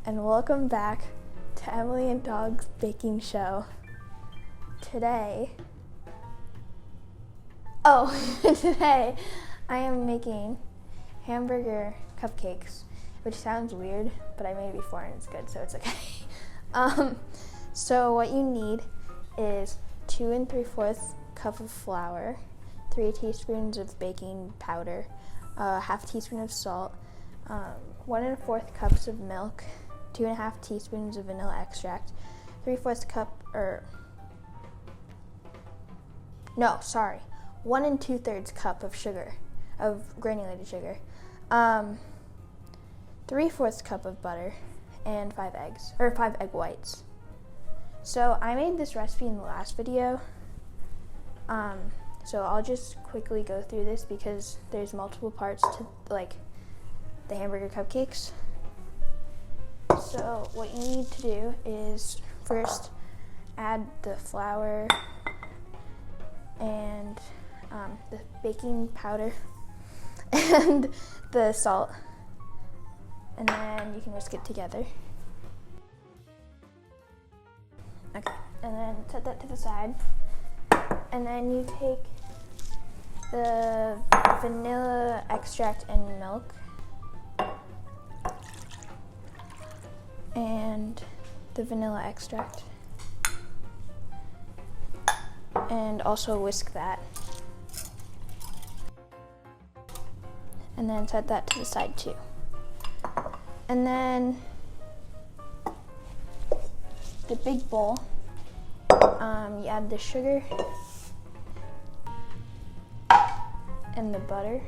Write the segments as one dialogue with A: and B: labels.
A: and welcome back to Emily and Dog's baking show. Today I am making hamburger cupcakes, which sounds weird, but I made it before and it's good, so it's okay. So what you need is 2 3/4 cup of flour, 3 teaspoons of baking powder, half teaspoon of salt, 1 1/4 cups of milk, 2 1/2 teaspoons of vanilla extract, 1 2/3 cup of sugar, of granulated sugar, 3/4 cup of butter, and 5 eggs, or 5 egg whites. So I made this recipe in the last video, so I'll just quickly go through this because there's multiple parts to the hamburger cupcakes. So what you need to do is first add the flour and the baking powder and the salt, and then you can whisk it together. Okay, and then set that to the side, and then you take the vanilla extract and milk and the vanilla extract, and also whisk that, and then set that to the side too. And then the big bowl, you add the sugar and the butter,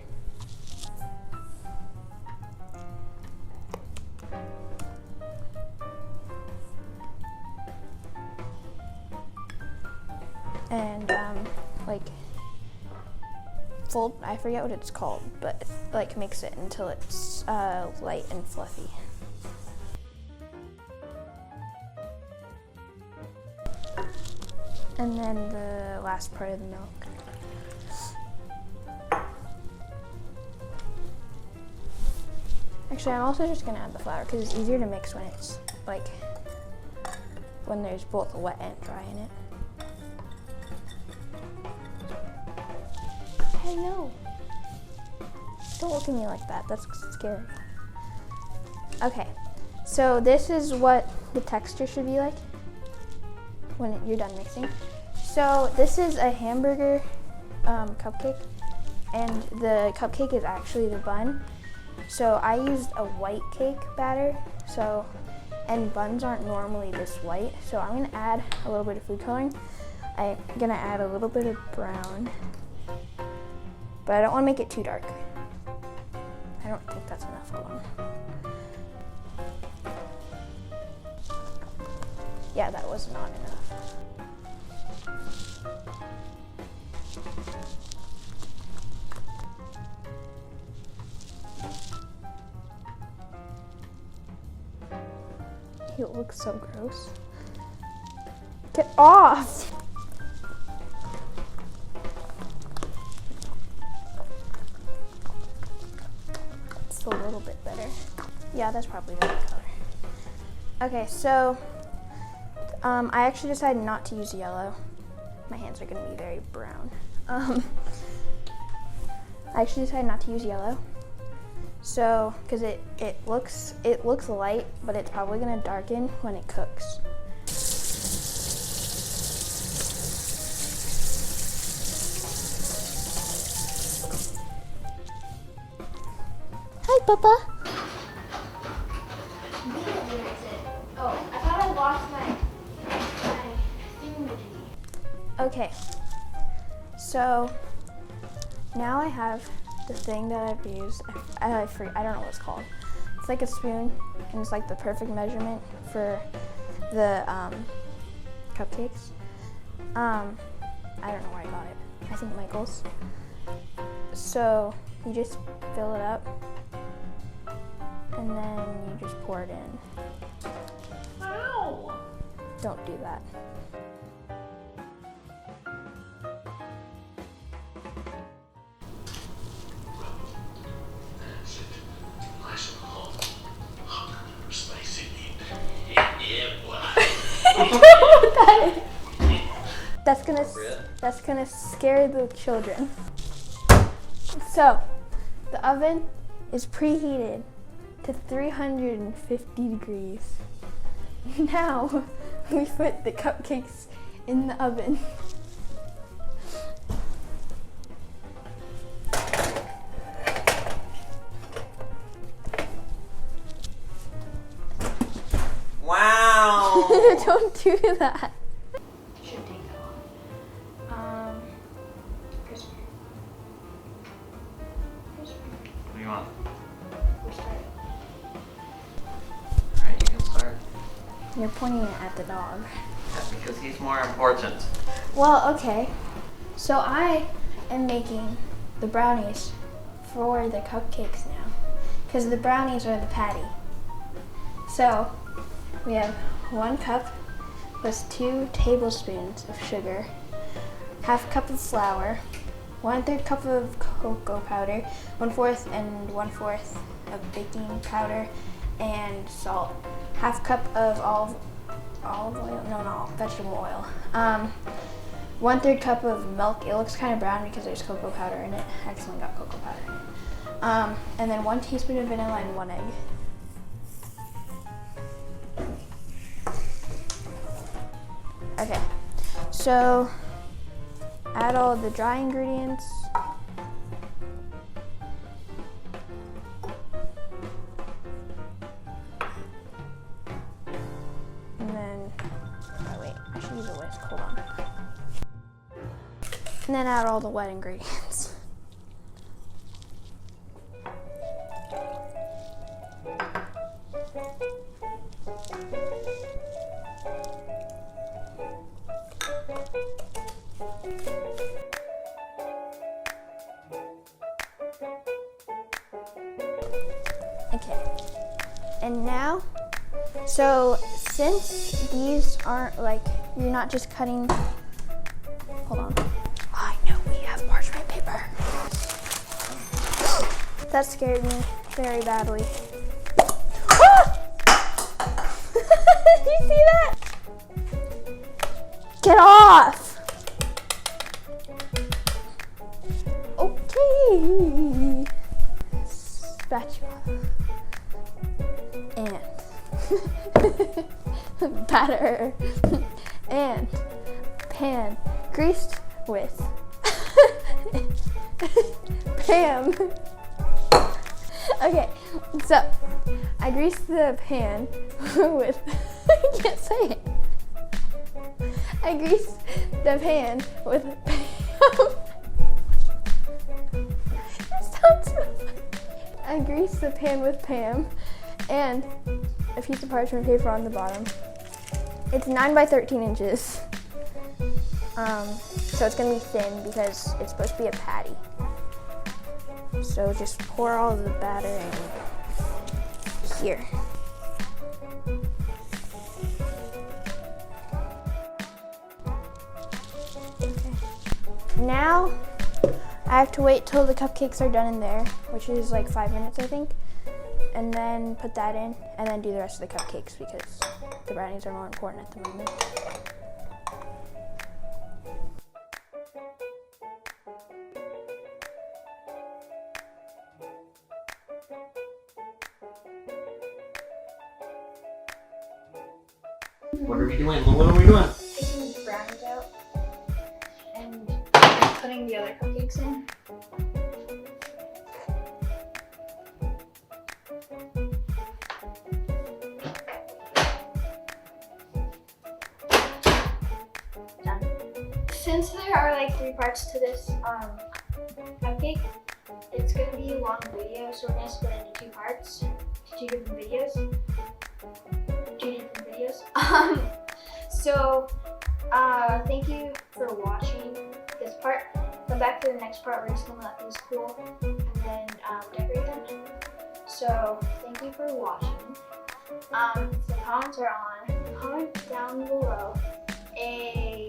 A: and fold, I forget what it's called, but mix it until it's light and fluffy. And then the last part of the milk. Actually, I'm also just gonna add the flour because it's easier to mix when it's when there's both wet and dry in it. Hey, no! Don't look at me like that, that's scary. Okay, so this is what the texture should be like when you're done mixing. So this is a hamburger cupcake, and the cupcake is actually the bun. So I used a white cake batter, and buns aren't normally this white, so I'm gonna add a little bit of food coloring. I'm gonna add a little bit of brown, but I don't wanna make it too dark. I don't think that's enough, hold on. Yeah, that was not enough. It looks so gross. Get off! It's a little bit better. Yeah, that's probably the right color. Okay, so I actually decided not to use yellow. My hands are gonna be very brown. I actually decided not to use yellow. So, because it looks light, but it's probably gonna darken when it cooks. Hi, Papa. Oh, I thought I lost my thingamajiggy. Okay, so now I have the thing that I've used. I don't know what it's called. It's like a spoon, and it's like the perfect measurement for the cupcakes. I don't know where I got it. I think Michael's. So you just fill it up, and then you just pour it in. Ow! Don't do that.
B: Nice and hot, hot, spicy meat.
A: That's gonna scare the children. So, the oven is preheated to 350 degrees. Now, we put the cupcakes in the oven.
B: Wow!
A: Don't do that. Should take that long. Crisper.
B: What do you want?
A: We're starting.
B: Alright, you can start.
A: You're pointing it at the dog.
B: That's because he's more important.
A: Well, okay. So I am making the brownies for the cupcakes now, because the brownies are the patty. So we have 1 cup plus 2 tablespoons of sugar, half cup of flour, 1/3 cup of cocoa powder, 1/4 and 1/4 of baking powder, and salt, half cup of olive oil, no, vegetable oil, 1/3 cup of milk. It looks kind of brown because there's cocoa powder in it. I accidentally got cocoa powder in it. And then 1 teaspoon of vanilla and 1 egg. Okay, so add all the dry ingredients. And then, oh wait, I should use a whisk, hold on. And then add all the wet ingredients. Okay, and now, so since these aren't like, you're not just cutting, hold on. I know we have parchment paper. That scared me very badly. Did you see that? Get off! Okay. Spatula. And batter. And pan greased with Pam. Okay, so I greased the pan with, I can't say it. I greased the pan with Pam. It sounds so funny. I greased the pan with Pam and a piece of parchment paper on the bottom. It's 9 by 13 inches. So it's gonna be thin because it's supposed to be a patty. So just pour all the batter in here. Okay. Now I have to wait till the cupcakes are done in there, which is like 5 minutes, I think. And then put that in and then do the rest of the cupcakes because the brownies are more important at the moment.
B: What are we doing? What are we doing?
A: Taking the brownies out and putting the other cupcakes in. Done. Since there are like 3 parts to this cupcake, it's going to be a long video, so we're going to split it into 2 parts, 2 different videos. So thank you for watching this part. Come back for the next part. We're just gonna let these cool and then decorate them. So thank you for watching. If the comments are on, comment down below a